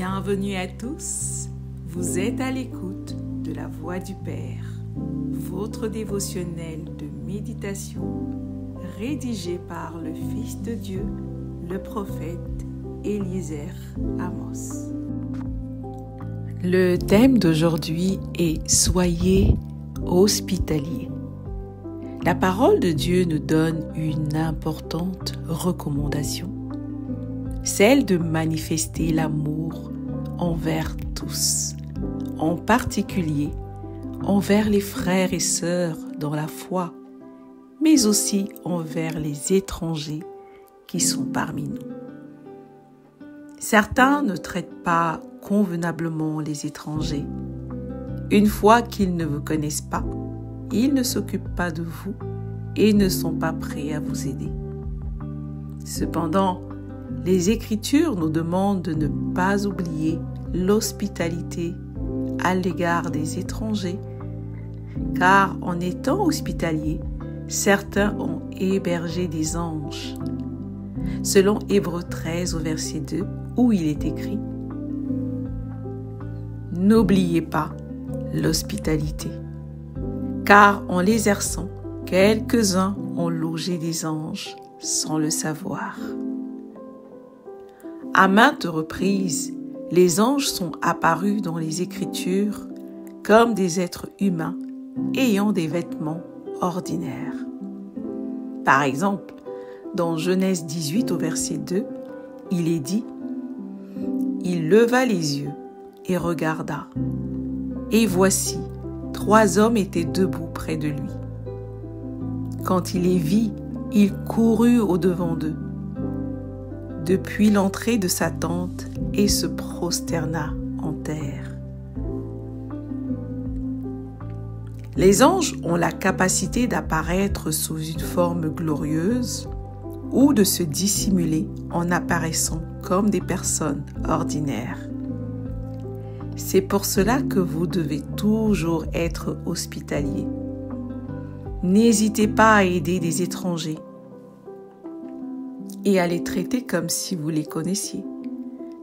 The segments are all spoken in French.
Bienvenue à tous, vous êtes à l'écoute de la Voix du Père, votre dévotionnel de méditation rédigé par le Fils de Dieu, le prophète Eliezer Amos. Le thème d'aujourd'hui est « Soyez hospitaliers ». La parole de Dieu nous donne une importante recommandation, celle de manifester l'amour envers tous, en particulier envers les frères et sœurs dans la foi, mais aussi envers les étrangers qui sont parmi nous. Certains ne traitent pas convenablement les étrangers. Une fois qu'ils ne vous connaissent pas, ils ne s'occupent pas de vous et ne sont pas prêts à vous aider. Cependant, les Écritures nous demandent de ne pas oublier l'hospitalité à l'égard des étrangers, car en étant hospitaliers, certains ont hébergé des anges. Selon Hébreux 13 au verset 2, où il est écrit « N'oubliez pas l'hospitalité, car en l'exerçant, quelques-uns ont logé des anges sans le savoir. » À maintes reprises, les anges sont apparus dans les Écritures comme des êtres humains ayant des vêtements ordinaires. Par exemple, dans Genèse 18 au verset 2, il est dit « Il leva les yeux et regarda, et voici, 3 hommes étaient debout près de lui. Quand il les vit, il courut au-devant d'eux, depuis l'entrée de sa tente, et se prosterna en terre. » Les anges ont la capacité d'apparaître sous une forme glorieuse ou de se dissimuler en apparaissant comme des personnes ordinaires. C'est pour cela que vous devez toujours être hospitalier. N'hésitez pas à aider des étrangers et à les traiter comme si vous les connaissiez.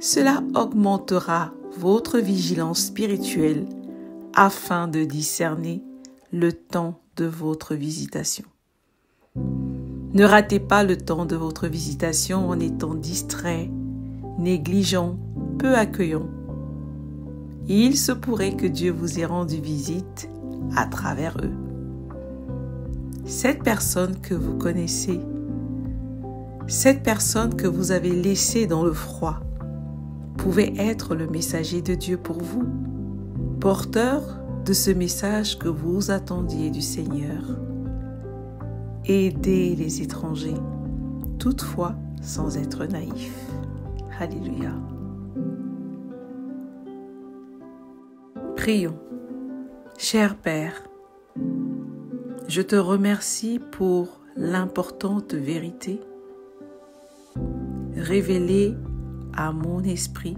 Cela augmentera votre vigilance spirituelle afin de discerner le temps de votre visitation. Ne ratez pas le temps de votre visitation en étant distrait, négligent, peu accueillant. Il se pourrait que Dieu vous ait rendu visite à travers eux. Cette personne que vous connaissez, cette personne que vous avez laissée dans le froid, pouvait être le messager de Dieu pour vous, porteur de ce message que vous attendiez du Seigneur. Aidez les étrangers, toutefois sans être naïf. Alléluia. Prions. Cher Père, je te remercie pour l'importante vérité révélée à mon esprit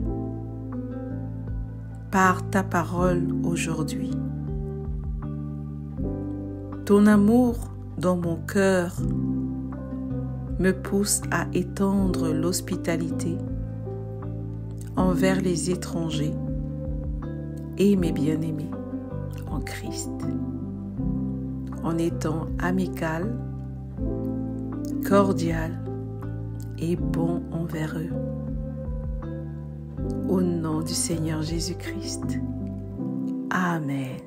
par ta parole aujourd'hui. Ton amour dans mon cœur me pousse à étendre l'hospitalité envers les étrangers et mes bien-aimés en Christ, en étant amical, cordial et bon envers eux. Au nom du Seigneur Jésus-Christ. Amen.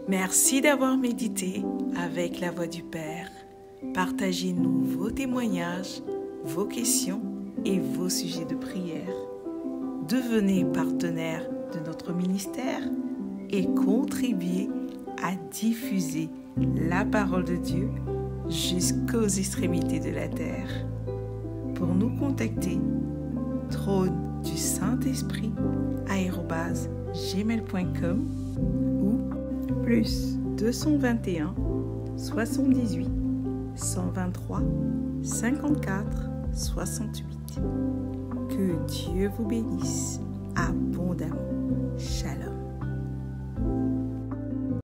Merci d'avoir médité avec la Voix du Père. Partagez-nous vos témoignages, vos questions et vos sujets de prière. Devenez partenaire de notre ministère et contribuez à diffuser la parole de Dieu jusqu'aux extrémités de la terre. Pour nous contacter, trône du Saint-Esprit @gmail.com ou plus 221 78 123 54 68. Que Dieu vous bénisse abondamment. Shalom.